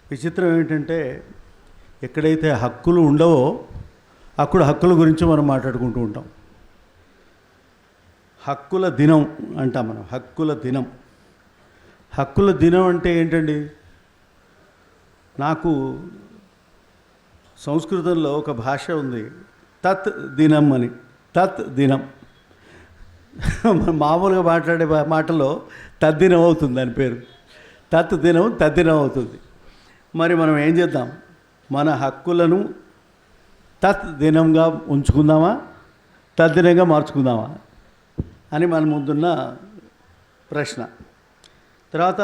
విచిత్రం ఏంటంటే ఎక్కడైతే హక్కులు ఉండవో అక్కడ హక్కుల గురించి మనం మాట్లాడుకుంటూ ఉంటాం. హక్కుల దినం అంటాం మనం. హక్కుల దినం అంటే ఏంటండి? నాకు సంస్కృతంలో ఒక భాష ఉంది, తత్ దినం అని. తత్ దినం మామూలుగా మాట్లాడే మాటలో తద్దినం అవుతుంది, దాని పేరు తత్ దినం, తద్దినం అవుతుంది. మరి మనం ఏం చేద్దాం? మన హక్కులను తత్ దినంగా ఉంచుకుందామా, తద్దినంగా మార్చుకుందామా అని మన ముందున్న ప్రశ్న. తర్వాత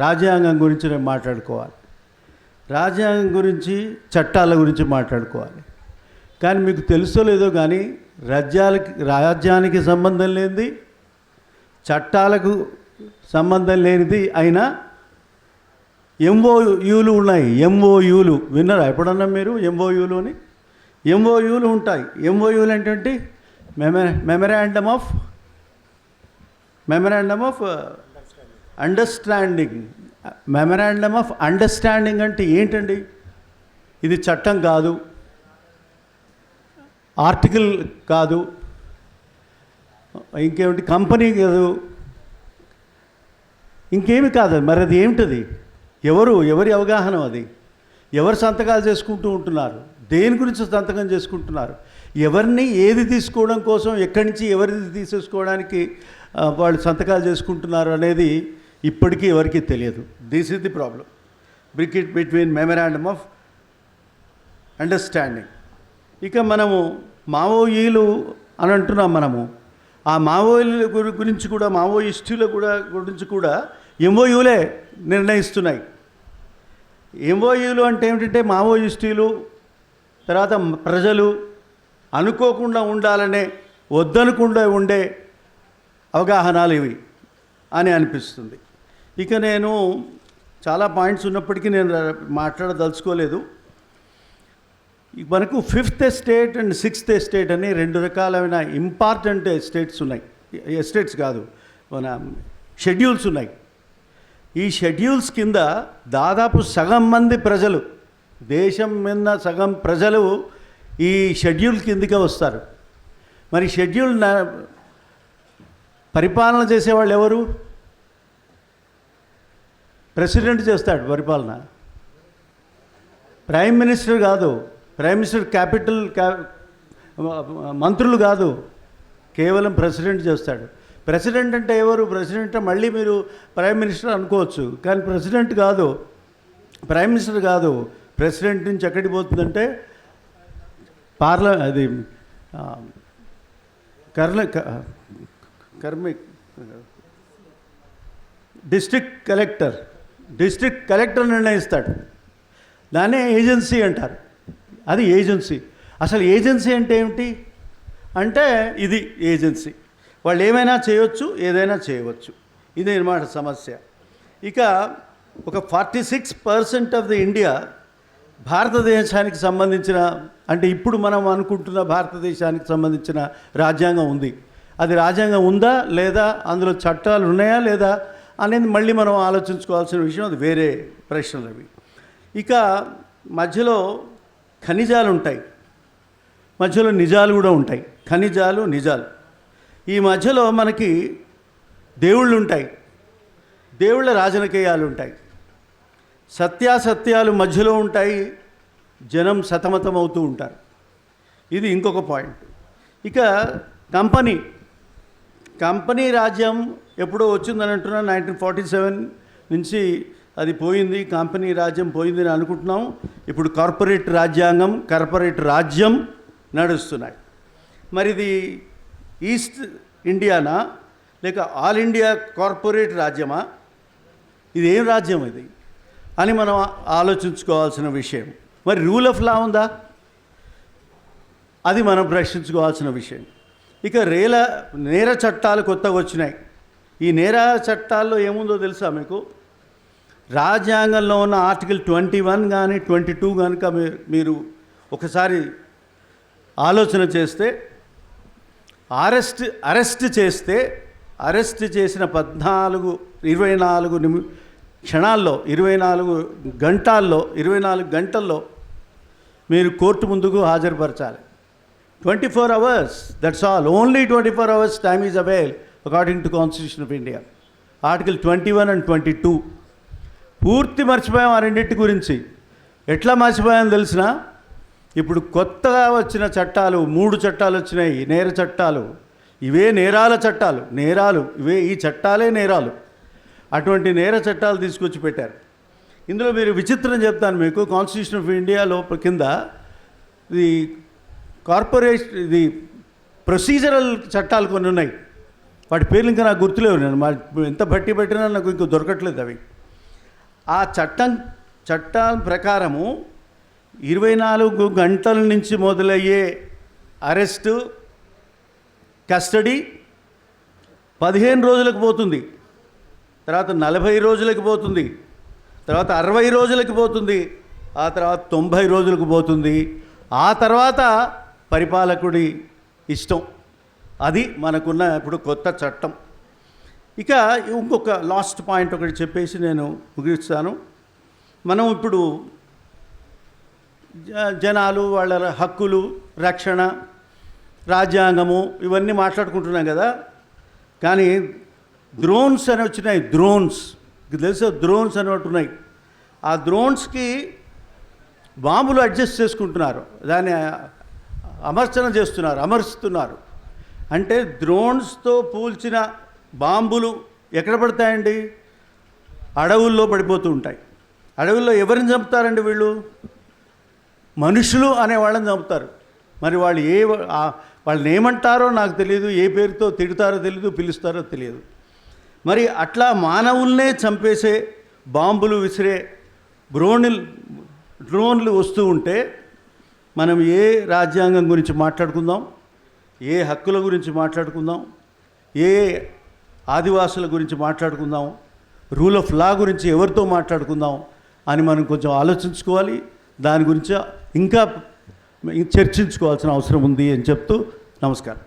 రాజ్యాంగం గురించి నేను మాట్లాడుకోవాలి. రాజ్యాంగం గురించి, చట్టాల గురించి మాట్లాడుకోవాలి. కానీ మీకు తెలుసో లేదో కానీ రాజ్యానికి సంబంధం లేనిది, చట్టాలకు సంబంధం లేనిది అయినా ఎంఓయూలు ఉన్నాయి. ఎంఓయూలు విన్నారా ఎప్పుడన్నా మీరు? ఎంఓయూలు అని ఎంఓయూలు ఉంటాయి. ఎంఓయూలు ఏంటంటే memorandum of understanding. Memorandum of understanding అంటే ఏంటండి? ఇది చట్టం కాదు, ఆర్టికల్ కాదు, ఇంకేమిటి కంపెనీ కాదు, ఇంకేమి కాదు. మరి అది ఏమిటది? ఎవరి అవగాహన అది? ఎవరు సంతకాలు చేసుకుంటూ ఉంటున్నారు? దేని గురించి సంతకం చేసుకుంటున్నారు? ఎవరిని ఏది తీసుకోవడం కోసం, ఎక్కడి నుంచి ఎవరిది తీసేసుకోవడానికి వాళ్ళు సంతకాలు చేసుకుంటున్నారు అనేది ఇప్పటికీ ఎవరికీ తెలియదు. This is the problem between memorandum of understanding. ఇక మనము మావోయిలు అని అంటున్నాం. మనము ఆ మావోయిల గురించి కూడా, మావోయిస్టుల గురించి కూడా ఎంఓయూలే నిర్ణయిస్తున్నాయి. ఎంఓయూలు అంటే ఏమిటంటే మావోయిస్టులు తర్వాత ప్రజలు అనుకోకుండా ఉండాలనే, వద్దనకుండా ఉండే అవగాహనలు ఇవి అని అనిపిస్తుంది. ఇక నేను చాలా పాయింట్స్ ఉన్నప్పటికీ నేను మాట్లాడదలుచుకోలేదు. మనకు 5th estate and 6th estate అని రెండు రకాలైన ఇంపార్టెంట్ ఎస్టేట్స్ ఉన్నాయి. ఎస్టేట్స్ కాదు, మన షెడ్యూల్స్ ఉన్నాయి. ఈ షెడ్యూల్స్ కింద దాదాపు సగం మంది ప్రజలు, దేశం మీద సగం ప్రజలు ఈ షెడ్యూల్ కిందకే వస్తారు. మరి షెడ్యూల్ పరిపాలన చేసేవాళ్ళు ఎవరు? ప్రెసిడెంట్ చేస్తాడు పరిపాలన, ప్రైమ్ మినిస్టర్ కాదు. ప్రైమ్ మినిస్టర్ క్యాపిటల్ మంత్రులు కాదు, కేవలం ప్రెసిడెంట్ చేస్తాడు. ప్రెసిడెంట్ అంటే ఎవరు? ప్రెసిడెంట్ మళ్ళీ మీరు ప్రైమ్ మినిస్టర్ అనుకోవచ్చు, కానీ ప్రెసిడెంట్ కాదు, ప్రైమ్ మినిస్టర్ కాదు. ప్రెసిడెంట్ నుంచి ఎక్కడికి పోతుందంటే అది డిస్ట్రిక్ట్ కలెక్టర్ నిర్ణయిస్తాడు. దాన్నే ఏజెన్సీ అంటారు. అది ఏజెన్సీ. అసలు ఏజెన్సీ అంటే ఏమిటి అంటే, ఇది ఏజెన్సీ. వాళ్ళు ఏమైనా చేయవచ్చు, ఏదైనా చేయవచ్చు. ఇదే అన్నమాట సమస్య. ఇక ఒక 46% ఆఫ్ ది ఇండియా భారతదేశానికి సంబంధించిన, అంటే ఇప్పుడు మనం అనుకుంటున్న భారతదేశానికి సంబంధించిన రాజ్యాంగం ఉంది. అది రాజ్యాంగం ఉందా లేదా, అందులో చట్టాలు ఉన్నాయా లేదా అనేది మళ్ళీ మనం ఆలోచించుకోవాల్సిన విషయం. అది వేరే ప్రశ్నలు అవి. ఇక మధ్యలో ఖనిజాలు ఉంటాయి, మధ్యలో నిజాలు కూడా ఉంటాయి. ఖనిజాలు, నిజాలు. ఈ మధ్యలో మనకి దేవుళ్ళు ఉంటాయి, దేవుళ్ళ రాజకీయాలు ఉంటాయి, సత్యాసత్యాలు మధ్యలో ఉంటాయి, జనం సతమతం అవుతూ ఉంటారు. ఇది ఇంకొక పాయింట్. ఇక కంపెనీ రాజ్యం ఎప్పుడో వచ్చిందని అంటున్నాను. 1947 నుంచి అది పోయింది, కంపెనీ రాజ్యం పోయిందని అనుకుంటున్నాం. ఇప్పుడు కార్పొరేట్ రాజ్యం నడుస్తున్నాయి. మరి ఇది ఈస్ట్ ఇండియానా లేక ఆల్ ఇండియా కార్పొరేట్ రాజ్యమా? ఇది ఏం రాజ్యం ఇది అని మనం ఆలోచించుకోవాల్సిన విషయం. మరి రూల్ ఆఫ్ లా ఉందా? అది మనం ప్రశ్నించుకోవాల్సిన విషయం. ఇక నేర చట్టాలు కొత్తగా వచ్చినాయి. ఈ నేర చట్టాల్లో ఏముందో తెలుసా మీకు? రాజ్యాంగంలో ఉన్న ఆర్టికల్ 21 కానీ 22 కనుక మీరు ఒకసారి ఆలోచన చేస్తే, అరెస్ట్ చేస్తే అరెస్ట్ చేసిన 24 క్షణాల్లో 24 గంటల్లో మీరు కోర్టు ముందుకు హాజరుపరచాలి. 24 hours, that's all. Only 24 hours time is available according to Constitution of India. Article 21 and 22. పూర్తి మర్చిపోయాం ఆ రెండింటి గురించి. ఎట్లా మర్చిపోయామని తెలిసిన, ఇప్పుడు కొత్తగా వచ్చిన చట్టాలు 3 చట్టాలు వచ్చినాయి, నేర చట్టాలు. ఇవే నేరాల చట్టాలు, ఈ చట్టాలే నేరాలు. అటువంటి నేర చట్టాలు తీసుకొచ్చి పెట్టారు. ఇందులో మీరు విచిత్రం చెప్తాను మీకు. కాన్స్టిట్యూషన్ ఆఫ్ ఇండియా కింద ఇది ఇది ప్రొసీజరల్ చట్టాలు కొన్ని ఉన్నాయి. వాటి పేర్లు ఇంకా నాకు గుర్తులేవు. నేను ఎంత బట్టి పెట్టినా నాకు ఇంకా దొరకట్లేదు అవి. ఆ చట్టం ప్రకారము 24 గంటల నుంచి మొదలయ్యే అరెస్టు, కస్టడీ 15 రోజులకు పోతుంది, తర్వాత 40 రోజులకు పోతుంది, తర్వాత 60 రోజులకు పోతుంది, ఆ తర్వాత 90 రోజులకు పోతుంది. ఆ తర్వాత పరిపాలకుడి ఇష్టం. అది మనకున్న ఇప్పుడు కొత్త చట్టం. ఇక ఇంకొక లాస్ట్ పాయింట్ ఒకటి చెప్పేసి నేను ముగిస్తాను. మనం ఇప్పుడు జనాలు, వాళ్ళ హక్కులు, రక్షణ, రాజ్యాంగము ఇవన్నీ మాట్లాడుకుంటున్నాం కదా. కానీ డ్రోన్స్ అని వచ్చినాయి. డ్రోన్స్ తెలుసా? డ్రోన్స్ అని ఒకటి ఉన్నాయి. ఆ డ్రోన్స్కి బాంబులు అడ్జస్ట్ చేసుకుంటున్నారు, దాన్ని అమరుస్తున్నారు. అంటే డ్రోన్స్తో పూల్చిన బాంబులు ఎక్కడ పడతాయండి? అడవుల్లో పడిపోతూ ఉంటాయి. అడవుల్లో ఎవరిని చంపుతారండి వీళ్ళు? మనుషులు అనే వాళ్ళని చంపుతారు. మరి వాళ్ళు వాళ్ళని ఏమంటారో నాకు తెలియదు, ఏ పేరుతో తిడతారో తెలియదు, పిలుస్తారో తెలియదు. మరి అట్లా మానవుల్నే చంపేసే బాంబులు విసిరే డ్రోన్లు వస్తూ ఉంటే మనం ఏ రాజ్యాంగం గురించి మాట్లాడుకుందాం, ఏ హక్కుల గురించి మాట్లాడుకుందాం, ఏ ఆదివాసుల గురించి మాట్లాడుకుందాం, రూల్ ఆఫ్ లా గురించి ఎవరితో మాట్లాడుకుందాం అని మనం కొంచెం ఆలోచించుకోవాలి. దాని గురించి ఇంకా చర్చించుకోవాల్సిన అవసరం ఉంది అని చెప్తూ నమస్కారం.